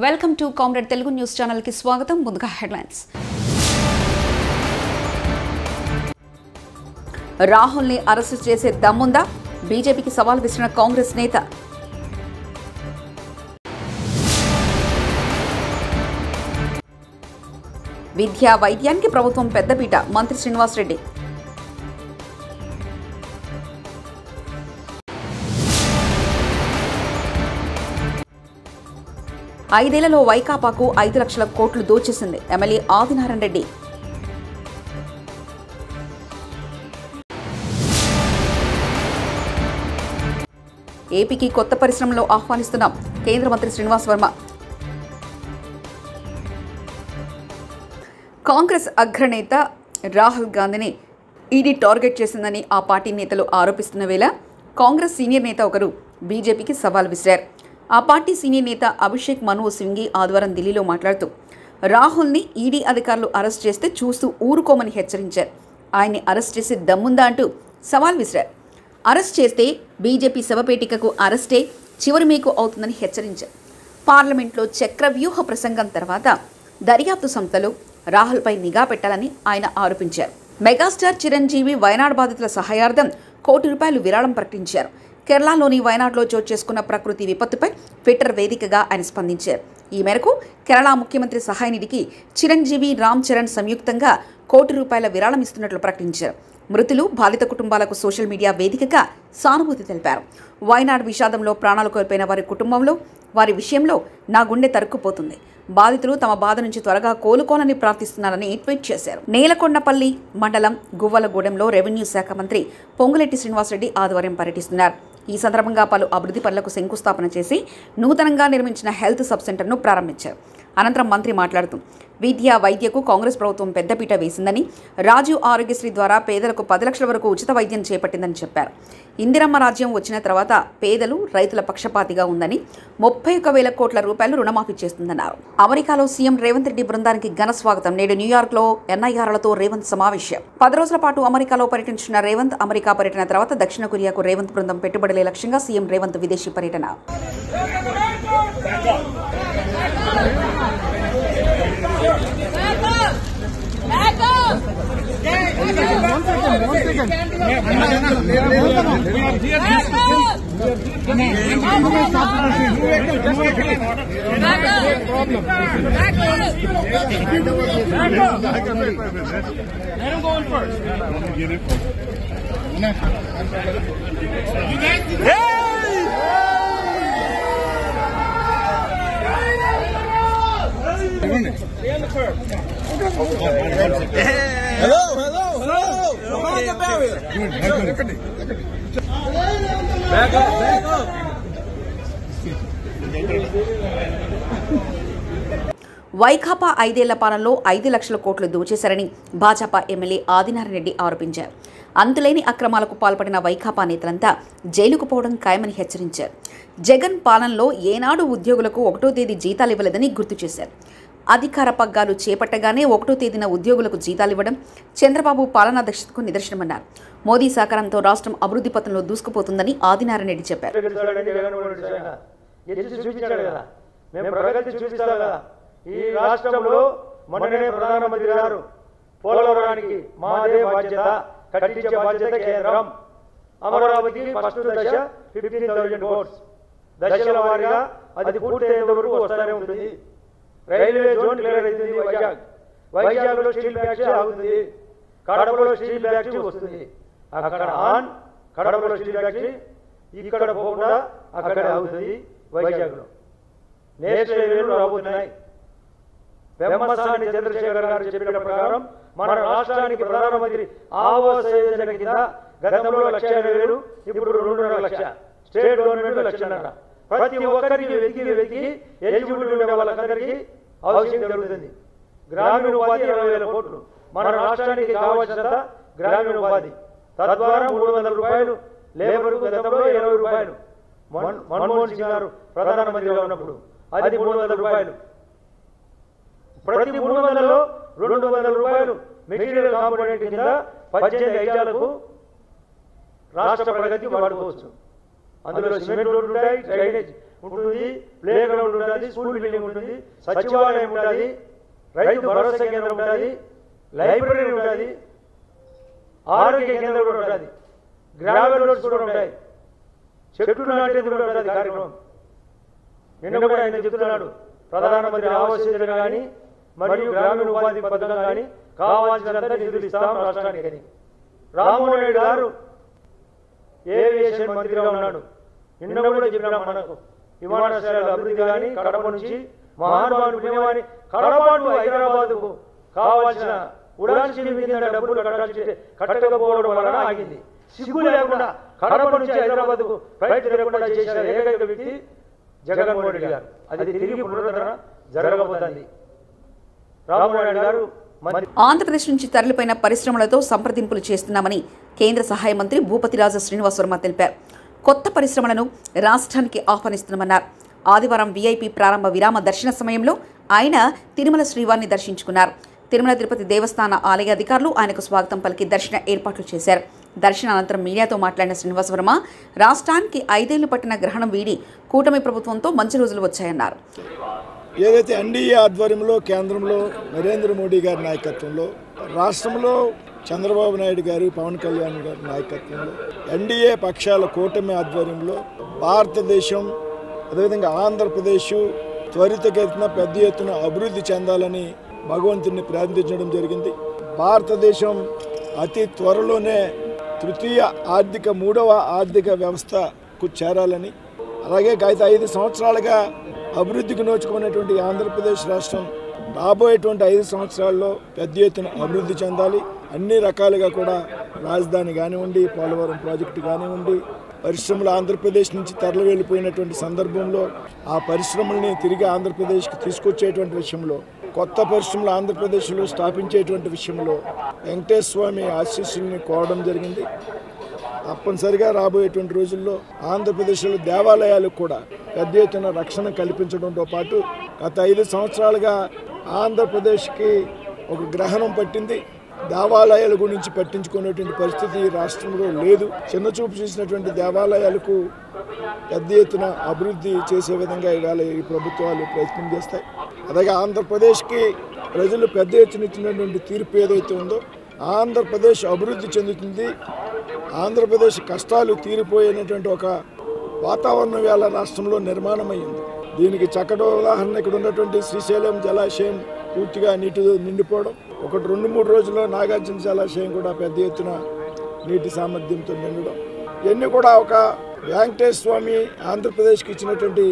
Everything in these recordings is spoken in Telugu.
Welcome to comrade Telugu news channel కి స్వాగతం. ముందుగా హెడ్లైన్స్. రాహుల్ ని అరెస్ట్ చేసే దమ్ముందా? బీజేపీకి సవాల్ విసిరిన కాంగ్రెస్ నేత. విద్యా వైద్యానికి ప్రభుత్వం పెద్దపీట. మంత్రి శ్రీనివాస్ రెడ్డి. ఐదేళ్లలో వైకాపాకు 5 లక్షల కోట్లు దోచేసింది ఎమ్మెల్యే ఆదినారాయణ రెడ్డి. ఏపీకి కొత్త పరిశ్రమలో ఆహ్వానిస్తున్నాం కేంద్ర మంత్రి శ్రీనివాస్ వర్మ. కాంగ్రెస్ అగ్రనేత రాహుల్ గాంధీని ఈడీ టార్గెట్ చేసిందని ఆ పార్టీ నేతలు ఆరోపిస్తున్న వేళ కాంగ్రెస్ సీనియర్ నేత ఒకరు బీజేపీకి సవాల్ విసిరారు. ఆ పార్టీ సీనియర్ నేత అభిషేక్ మను సింఘీ ఆదివారం ఢిల్లీలో మాట్లాడుతూ రాహుల్ని ఈడీ అధికారులు అరెస్ట్ చేస్తే చూస్తూ ఊరుకోమని హెచ్చరించారు. ఆయన్ని అరెస్ట్ చేసి దమ్ముందా అంటూ సవాల్ విసిరారు. అరెస్ట్ చేస్తే బీజేపీ శవపేటికకు అరెస్టే చివరి మీకు అవుతుందని హెచ్చరించారు. పార్లమెంట్లో చక్రవ్యూహ ప్రసంగం తర్వాత దర్యాప్తు సంస్థలు రాహుల్పై నిఘా పెట్టాలని ఆయన ఆరోపించారు. మెగాస్టార్ చిరంజీవి వయనాడ్ బాధితుల సహాయార్థం ₹1 కోటి విరాళం ప్రకటించారు. కేరళలోని వయనాడ్లో చోటు చేసుకున్న ప్రకృతి విపత్తుపై ట్విట్టర్ వేదికగా ఆయన స్పందించారు. ఈ మేరకు కేరళ ముఖ్యమంత్రి సహాయ నిధికి చిరంజీవి, రామ్ చరణ్ సంయుక్తంగా ₹1 కోటి విరాళం ఇస్తున్నట్లు ప్రకటించారు. మృతులు, బాధిత కుటుంబాలకు సోషల్ మీడియా వేదికగా సానుభూతి తెలిపారు. వయనాడ్ విషాదంలో ప్రాణాలు కోల్పోయిన వారి కుటుంబంలో వారి విషయంలో నా గుండె తరుక్కుపోతుంది. బాధితులు తమ బాధ నుంచి త్వరగా కోలుకోవాలని ప్రార్థిస్తున్నారని ట్వీట్ చేశారు. నేలకొండపల్లి మండలం గువ్వలగూడెంలో రెవెన్యూ శాఖ మంత్రి పొంగులేటి శ్రీనివాసరెడ్డి ఆదివారం పర్యటిస్తున్నారు. ఈ సందర్భంగా పలు అభివృద్ధి పనులకు శంకుస్థాపన చేసి నూతనంగా నిర్మించిన హెల్త్ సబ్ సెంటర్ను ప్రారంభించారు. అనంతరం మంత్రి మాట్లాడుతూ విద్యా వైద్యకు కాంగ్రెస్ ప్రభుత్వం పెద్దపీట వేసిందని, రాజీవ్ ఆరోగ్యశ్రీ ద్వారా పేదలకు 10 లక్షల వరకు ఉచిత వైద్యం చేపట్టిందని చెప్పారు. ఇందిరమ్మ రాజ్యం వచ్చిన తర్వాత పేదలు, రైతుల పక్షపాతిగా ఉందని, ₹31,000 కోట్ల రుణమాఫీ చేస్తుందన్నారు. అమెరికాలో సీఎం రేవంత్ రెడ్డి బృందానికి ఘన స్వాగతం. నేడు న్యూయార్క్లో ఎన్ఐఆర్లతో రేవంత్ సమావేశం. 10 రోజుల పాటు అమెరికాలో పర్యటించిన రేవంత్, అమెరికా పర్యటన తర్వాత దక్షిణ కొరియాకు రేవంత్ బృందం పెట్టుబడులే లక్ష్యంగా సీఎం రేవంత్ విదేశీ పర్యటన. Hello. Behind the barrier. Back up. Vaikapa 5 ఏళ్ల పాలనలో 5 లక్షల కోట్లు దోచేశారని భాజపా ఎమ్మెల్యే ఆదినారాయణ రెడ్డి ఆరోపించారు. అంతులేని అక్రమాలకు పాల్పడిన వైకాపా నేతలంతా జైలుకు పోవడం ఖాయమని హెచ్చరించారు. జగన్ పాలనలో ఏనాడు ఉద్యోగులకు 1వ తేదీ జీతాలు ఇవ్వలేదని గుర్తు చేశారు. అధికార పగ్గాలు చేపట్టగానే 1వ తేదీన ఉద్యోగులకు జీతాలు ఇవ్వడం చంద్రబాబు పాలనా దక్షతకు నిదర్శనమన్నారు. మోదీ సహకారంతో రాష్ట్రం అభివృద్ధి పథంలో దూసుకుపోతుందని ఆదినారాయణ రెడ్డి చెప్పారు. ఈ రాష్ట్రంలో మొన్ననే ప్రధానమంత్రి గారు పోలవరానికి మాదే బాధ్యత, కట్టించే బాధ్యత కేంద్రం. అమరావతికి ఫస్ట్ దశ 15,000 కోట్స్, దశల వారీగా అది పూర్తయ్యేంత వరకు వస్తూనే ఉంటుంది. రైల్వే జోన్ క్లియర్ అవుతుంది. వైజాగ్లో స్టీల్ ఫ్యాక్టరీ ఆగుతుంది. కడపలో స్టీల్ ఫ్యాక్టరీ వస్తుంది. అక్కడ ఆన్ కడపలో స్టీల్ ఫ్యాక్టరీ, ఇక్కడ పోకుండా అక్కడే ఆగుతుంది వైజాగ్లో. నేషనల్ హైవేలు రాబోతున్నాయి. వెమ్మసాని చంద్రశేఖర్ గారు చెప్పిన ప్రకారం మన రాష్ట్రానికి ప్రధానమంత్రి ఆవాస్ యోజన కింద గతంలో 1,50,000, ఇప్పుడు 2.5 లక్ష. State government 1,00,000. ప్రతి ఒక్కరికి వెతికి ఎలిజిబిలిటీ ఉండే వాళ్ళందరికీ హౌసింగ్ జరుగుతుంది. గ్రామీణ ఉపాధి 20,000 కోట్లు మన రాష్ట్రానికి కావాల్సినంత గ్రామీణ ఉపాధి. తద్వారా ₹300 లేబర్కు, గతంలో ₹20 మన్మోహన్ సింగ్ గారు ప్రధానమంత్రిగా ఉన్నప్పుడు అది ₹300. ప్రతి 300లో ₹200 మెటీరియల్ కాంపోనెంట్ కింద 18 ఐటాలకు రాష్ట్ర ప్రగతికి వాడుకోవచ్చు. అందులో సిమెంట్ రోడ్లు ఉంటాయి, డ్రైనేజ్ ఉంటుంది, ప్లే గ్రౌండ్ ఉంటుంది, స్కూల్ బిల్డింగ్ ఉంటుంది, సచివాలయం ఉంటుంది, రైతు భరోసా కేంద్రం ఉంటుంది, లైబ్రరీ ఉంటుంది, ఆరోగ్య కేంద్రం కూడా ఉంటుంది, గ్రావెల్ రోడ్స్ కూడా ఉంటాయి, చెట్లు నాటేది కూడా ఉంటుంది కార్యక్రమం. నిన్న కూడా ఆయన చెప్తున్నాడు, ప్రధానమంత్రి ఆవాస్ యోజన కానీ మరియు గ్రామీణ ఉపాధి పథకం కానీ కావాల్సినంత నిధులు ఇస్తాం రాష్ట్రానికి అని. రామ్మోహన్ రెడ్డి గారు ఏవియేషన్ మంత్రిగా ఉన్నాడు. నిన్న కూడా చెప్పినా మనకు విమానాశ్రయాల అభివృద్ధి కానీ కడప నుంచి మహానుభావుడు పుణ్యవాణి కడప టు హైదరాబాద్కు కావాల్సిన ఉడాన్ షెడ్యూల్ మీద డబ్బులు కట్టకపోవడం వలన ఆగింది. సిగ్గు లేకుండా కడప నుంచి హైదరాబాద్కు ఫ్లైట్ తిరగకుండా చేసిన ఏకైక వ్యక్తి జగన్మోహన్ రెడ్డి గారు. అది తిరిగి పునరుద్ధరణ జరగబోతుంది. రామ్మోహన్ రెడ్డి గారు ఆంధ్రప్రదేశ్ నుంచి తరలిపోయిన పరిశ్రమలతో సంప్రదింపులు చేస్తున్నామని కేంద్ర సహాయ మంత్రి భూపతిరాజు శ్రీనివాస్ వర్మ తెలిపారు. కొత్త పరిశ్రమలను రాష్ట్రానికి ఆహ్వానిస్తున్నామన్నారు. ఆదివారం వీఐపీ ప్రారంభ విరామ దర్శన సమయంలో ఆయన తిరుమల శ్రీవారిని దర్శించుకున్నారు. తిరుమల తిరుపతి దేవస్థాన ఆలయ అధికారులు ఆయనకు స్వాగతం పలికి దర్శన ఏర్పాట్లు చేశారు. దర్శన అనంతరం మీడియాతో మాట్లాడిన శ్రీనివాస్ వర్మ రాష్ట్రానికి 5 ఏళ్లు పట్టిన గ్రహణం వీడి కూటమి ప్రభుత్వంతో మంచి రోజులు వచ్చాయన్నారు. ఏదైతే ఎన్డీఏ ఆధ్వర్యంలో కేంద్రంలో నరేంద్ర మోడీ గారి నాయకత్వంలో, రాష్ట్రంలో చంద్రబాబు నాయుడు గారు, పవన్ కళ్యాణ్ గారి నాయకత్వంలో, ఎన్డీఏ పక్షాల కూటమి ఆధ్వర్యంలో భారతదేశం అదేవిధంగా ఆంధ్రప్రదేశ్ త్వరితగతిన పెద్ద ఎత్తున అభివృద్ధి చెందాలని భగవంతుడిని ప్రార్థించడం జరిగింది. భారతదేశం అతి త్వరలోనే మూడవ ఆర్థిక వ్యవస్థకు చేరాలని, అలాగే గత 5 సంవత్సరాలుగా అభివృద్ధికి నోచుకున్నటువంటి ఆంధ్రప్రదేశ్ రాష్ట్రం రాబోయేటువంటి 5 సంవత్సరాల్లో పెద్ద ఎత్తున అభివృద్ధి చెందాలి. అన్ని రకాలుగా కూడా రాజధాని కానివ్వండి, పోలవరం ప్రాజెక్టు కానివ్వండి, పరిశ్రమలు ఆంధ్రప్రదేశ్ నుంచి తరలి వెళ్ళిపోయినటువంటి సందర్భంలో ఆ పరిశ్రమల్ని తిరిగి ఆంధ్రప్రదేశ్కి తీసుకొచ్చేటువంటి విషయంలో, కొత్త పరిశ్రమలు ఆంధ్రప్రదేశ్లో స్థాపించేటువంటి విషయంలో వెంకటేశ్వర స్వామి ఆశీస్సుల్ని కోరడం జరిగింది. తప్పనిసరిగా రాబోయేటువంటి రోజుల్లో ఆంధ్రప్రదేశ్లో దేవాలయాలకు కూడా పెద్ద ఎత్తున రక్షణ కల్పించడంతో పాటు గత 5 సంవత్సరాలుగా ఆంధ్రప్రదేశ్కి ఒక గ్రహణం పట్టింది. దేవాలయాల గురించి పట్టించుకునేటువంటి పరిస్థితి ఈ రాష్ట్రంలో లేదు. చిన్నచూపు చేసినటువంటి దేవాలయాలకు పెద్ద ఎత్తున అభివృద్ధి చేసే విధంగా ఇవాళ ఈ ప్రభుత్వాలు ప్రయత్నం చేస్తాయి. అలాగే ఆంధ్రప్రదేశ్కి ప్రజలు పెద్ద ఎత్తున ఇచ్చినటువంటి తీర్పు ఏదైతే ఉందో, ఆంధ్రప్రదేశ్ అభివృద్ధి చెందుతుంది, ఆంధ్రప్రదేశ్ కష్టాలు తీరిపోయినటువంటి ఒక వాతావరణం వేళ రాష్ట్రంలో నిర్మాణమైంది. దీనికి చక్కటి ఉదాహరణ ఇక్కడ ఉన్నటువంటి శ్రీశైలం జలాశయం పూర్తిగా నీటితో నిండిపోవడం, 1-2-3 రోజుల్లో నాగార్జున జలాశయం కూడా పెద్ద ఎత్తున నీటి సామర్థ్యంతో నిండడం, ఇవన్నీ కూడా ఒక వెంకటేశ్వర స్వామి ఆంధ్రప్రదేశ్కి ఇచ్చినటువంటి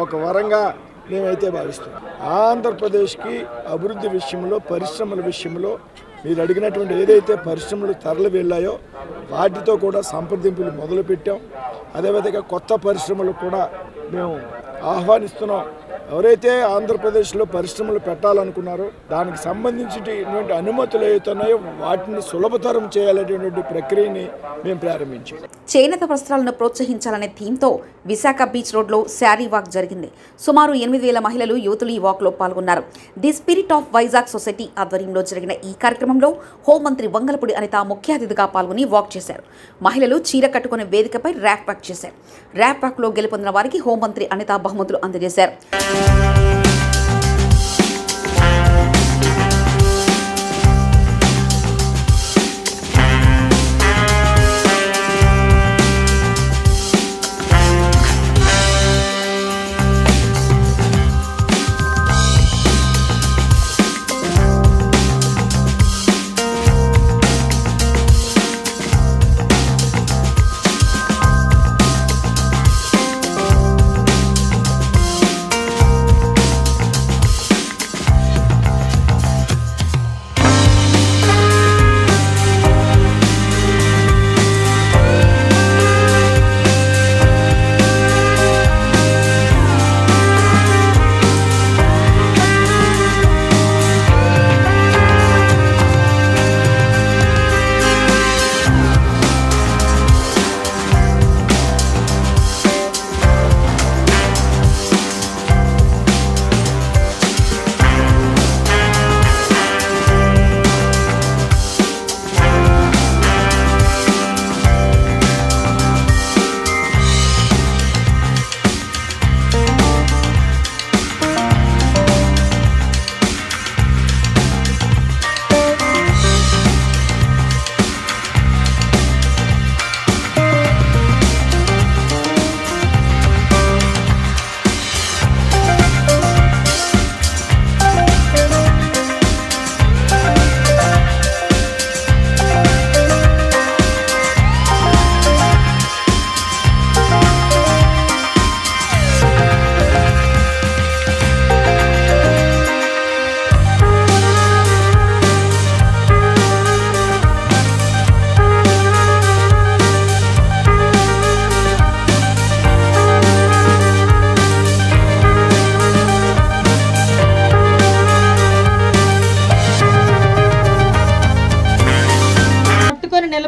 ఒక వరంగా మేమైతే భావిస్తున్నాం. ఆంధ్రప్రదేశ్కి అభివృద్ధి విషయంలో, పరిశ్రమల విషయంలో మీరు అడిగినటువంటి ఏదైతే పరిశ్రమలు తరలి వెళ్ళాయో వాటితో కూడా సంప్రదింపులు మొదలుపెట్టాం. అదేవిధంగా కొత్త పరిశ్రమలు కూడా మేము ఆహ్వానిస్తున్నాం. ఎవరైతే ఆంధ్రప్రదేశ్లో పరిశ్రమలు పెట్టాలనుకున్నారో దానికి సంబంధించినటువంటి అనుమతులు ఏవైతున్నాయో వాటిని సులభతరం చేయాలనేటువంటి ప్రక్రియని మేము ప్రారంభించాం. చేనేత వస్త్రాలను ప్రోత్సహించాలనే థీమ్తో విశాఖ బీచ్ రోడ్లో శారీ వాక్ జరిగింది. సుమారు 8,000 మహిళలు, యువతులు ఈ వాక్లో పాల్గొన్నారు. The spirit of Vizag society ఆధ్వర్యంలో జరిగిన ఈ కార్యక్రమంలో హోంమంత్రి వంగలపూడి అనిత ముఖ్య అతిథిగా పాల్గొని వాక్ చేశారు. మహిళలు చీర కట్టుకునే వేదికపై ర్యాప్ వాక్ చేశారు. ర్యాప్ వాక్లో గెలుపొందిన వారికి హోంమంత్రి అనిత బహుమతులు అందజేశారు.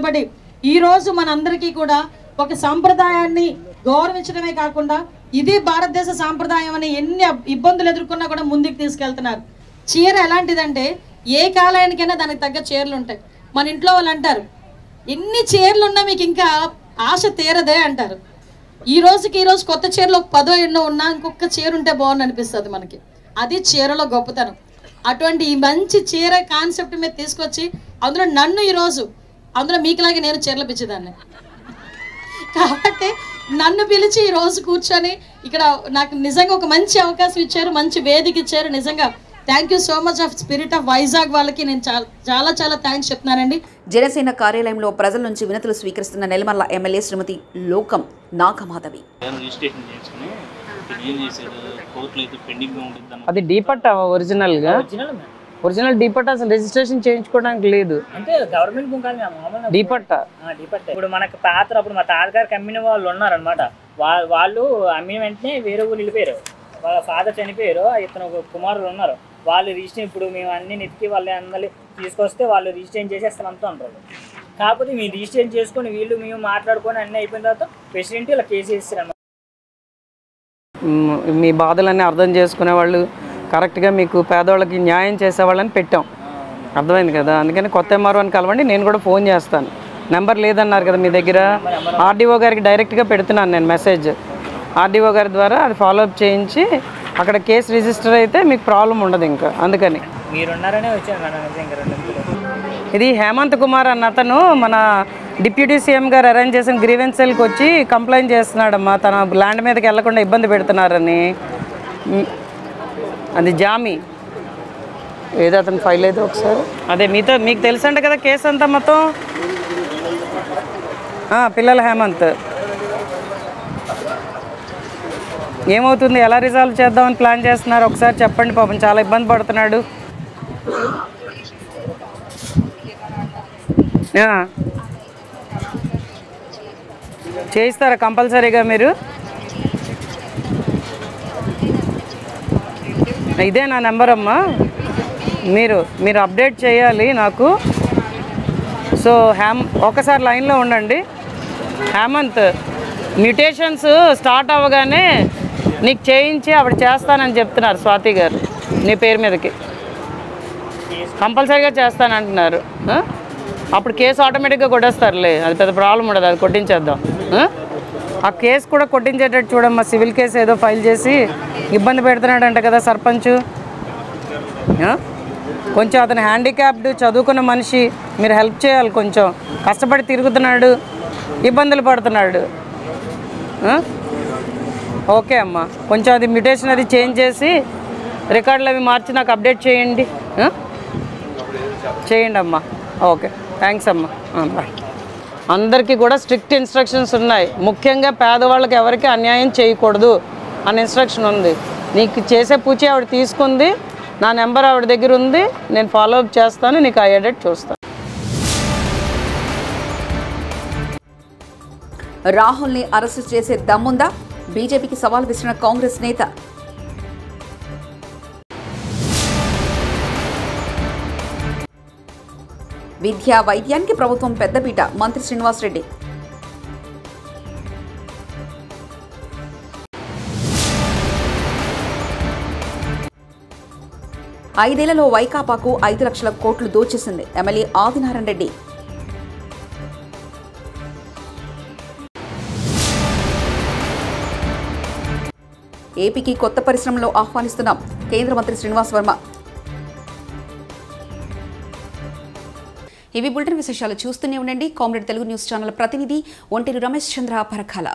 కష్టపడి ఈరోజు మనందరికీ కూడా ఒక సాంప్రదాయాన్ని గౌరవించడమే కాకుండా ఇది భారతదేశ సాంప్రదాయం అని ఎన్ని ఇబ్బందులు ఎదుర్కొన్నా కూడా ముందుకు తీసుకెళ్తున్నారు. చీర ఎలాంటిదంటే ఏ కాలానికైనా దానికి తగ్గ చీరలు ఉంటాయి. మన ఇంట్లో వాళ్ళు అంటారు, ఎన్ని చీరలు ఉన్నా మీకు ఇంకా ఆశ తీరదే అంటారు. ఈ రోజు కొత్త చీరలు 10 ఎన్నో ఉన్నా ఇంకొక చీర ఉంటే బాగుంది అనిపిస్తుంది మనకి. అది చీరలో గొప్పతనం. అటువంటి ఈ మంచి చీర కాన్సెప్ట్ మీద తీసుకొచ్చి అందులో నన్ను ఈరోజు అందులో మీకులాగే నేను చీరలు పిచ్చేదాన్ని కాబట్టి నన్ను పిలిచి ఈరోజు కూర్చొని ఇక్కడ నాకు నిజంగా ఒక మంచి అవకాశం ఇచ్చారు, మంచి వేదిక ఇచ్చారు. నిజంగా thank you so much of spirit of Vizag వాళ్ళకి నేను చాలా చాలా థ్యాంక్స్ చెప్తున్నానండి. జనసేన కార్యాలయంలో ప్రజల నుంచి వినతులు స్వీకరిస్తున్న నెలమర్ల ఎమ్మెల్యే శ్రీమతి లోకం నాగమాధవి. అది డీపట్ట ఒరిజినల్ డీపట్ట అసలు రిజిస్ట్రేషన్ చేయించుకోవడానికి లేదు. అంటే గవర్నమెంట్ భూమి కాదు మామూలుగా డీపట్ట. ఇప్పుడు మనకు పాత్ర అప్పుడు మా తాతగారికి అమ్మిన వాళ్ళు ఉన్నారనమాట. వాళ్ళు అమ్మిన వెంటనే వేరే ఊరు వెళ్ళిపోయారు. వాళ్ళ ఫాదర్ చనిపోయారు, ఇతను ఒక కుమారులు ఉన్నారు. వాళ్ళు రిజిస్ట్రేషన్ ఇప్పుడు మేము అన్ని నెతికి వాళ్ళు అందరి తీసుకొస్తే వాళ్ళు రిజిస్ట్రేషన్ చేసేస్తాం అంతా ఉంటారు. కాకపోతే మేము రిజిస్ట్రేషన్ చేసుకొని వీళ్ళు మేము మాట్లాడుకొని అన్నీ అయిపోయిన తర్వాత ప్రెసిడెంట్ ఇలా కేసు వేస్తారు. మీ బాధలన్నీ అర్థం చేసుకునే వాళ్ళు, కరెక్ట్గా మీకు పేదవాళ్ళకి న్యాయం చేసేవాళ్ళని పెట్టాం. అర్థమైంది కదా. అందుకని కొత్త ఎంఆర్ఓని కలవండి, నేను కూడా ఫోన్ చేస్తాను. నెంబర్ లేదన్నారు కదా మీ దగ్గర, ఆర్డీఓ గారికి డైరెక్ట్గా పెడుతున్నాను నేను మెసేజ్. ఆర్డీఓ గారి ద్వారా అది ఫాలోఅప్ చేయించి అక్కడ కేసు రిజిస్టర్ అయితే మీకు ప్రాబ్లం ఉండదు. ఇంకా అందుకని మీరున్నారనే వచ్చాను. ఇది హేమంత్ కుమార్ అన్న అతను మన డిప్యూటీ సీఎం గారు అరేంజ్ చేసిన గ్రీవెన్స్ సెల్కి వచ్చి కంప్లైంట్ చేస్తున్నాడమ్మా, తన ల్యాండ్ మీదకి వెళ్లకుండా ఇబ్బంది పెడుతున్నారని. అది జామీ ఏదో అతను ఫైల్ అయితే ఒకసారి అదే మీకు తెలుసంట కదా కేసు అంతా మొత్తం. పిల్లల హేమంత్ ఏమవుతుంది, ఎలా రిజాల్వ్ చేద్దామని ప్లాన్ చేస్తున్నారు ఒకసారి చెప్పండి. పాపం చాలా ఇబ్బంది పడుతున్నాడు. చేయిస్తారా కంపల్సరీగా మీరు? ఇదే నా నెంబర్ అమ్మా, మీరు అప్డేట్ చేయాలి నాకు. సో ఒకసారి లైన్లో ఉండండి. హేమంత్ మ్యూటేషన్స్ స్టార్ట్ అవ్వగానే నీకు చేయించి ఆవిడ చేస్తానని చెప్తున్నారు స్వాతి గారు. నీ పేరు మీదకి కంపల్సరీగా చేస్తానంటున్నారు. అప్పుడు కేసు ఆటోమేటిక్గా కొట్టేస్తారులే, అది పెద్ద ప్రాబ్లం ఉండదు, అది కొట్టించేద్దాం. ఆ కేసు కూడా కొట్టించేటట్టు చూడమ్మా. సివిల్ కేసు ఏదో ఫైల్ చేసి ఇబ్బంది పెడుతున్నాడంట కదా సర్పంచ్. కొంచెం అతను హ్యాండిక్యాప్డ్ చదువుకున్న మనిషి, మీరు హెల్ప్ చేయాలి. కొంచెం కష్టపడి తిరుగుతున్నాడు, ఇబ్బందులు పడుతున్నాడు. ఓకే అమ్మా, కొంచెం అది మ్యూటేషన్ అది చేంజ్ చేసి రికార్డులు అవి మార్చి నాకు అప్డేట్ చేయండి. చేయండి అమ్మా. ఓకే, థ్యాంక్స్ అమ్మా. బాయ్. అందరికీ కూడా స్ట్రిక్ట్ ఇన్స్ట్రక్షన్స్ ఉన్నాయి. ముఖ్యంగా పేదవాళ్ళకి ఎవరికి అన్యాయం చేయకూడదు అనే ఇన్స్ట్రక్షన్ ఉంది. నీకు చేసే పూచి ఆవిడ తీసుకుంది, నా నెంబర్ ఆవిడ దగ్గర ఉంది, నేను ఫాలోఅప్ చేస్తాను, నీకు ఆ ఎడిట్ చూస్తాను. రాహుల్ని అరెస్టు చేసే దమ్ముందా? బీజేపీకి సవాల్ విసిరిన కాంగ్రెస్ నేత. విద్యా వైద్యానికి ప్రభుత్వం పెద్దపీట, మంత్రి శ్రీనివాస్ రెడ్డి. ఐదేళ్లలో వైకాపాకు 5 లక్షల కోట్లు దోచేసింది ఎమ్మెల్యే ఆదినారాయణ రెడ్డి. ఏపీకి కొత్త పరిశ్రమలో ఆహ్వానిస్తున్నాం కేంద్ర మంత్రి శ్రీనివాస్ వర్మ. ఇవి బులెటిన్ విశేషాలు. చూస్తూనే ఉండండి కామ్రేడ్ తెలుగు న్యూస్ ఛానల్ ప్రతినిధి ఒంటేరు రమేష్ చంద్ర పరకాల.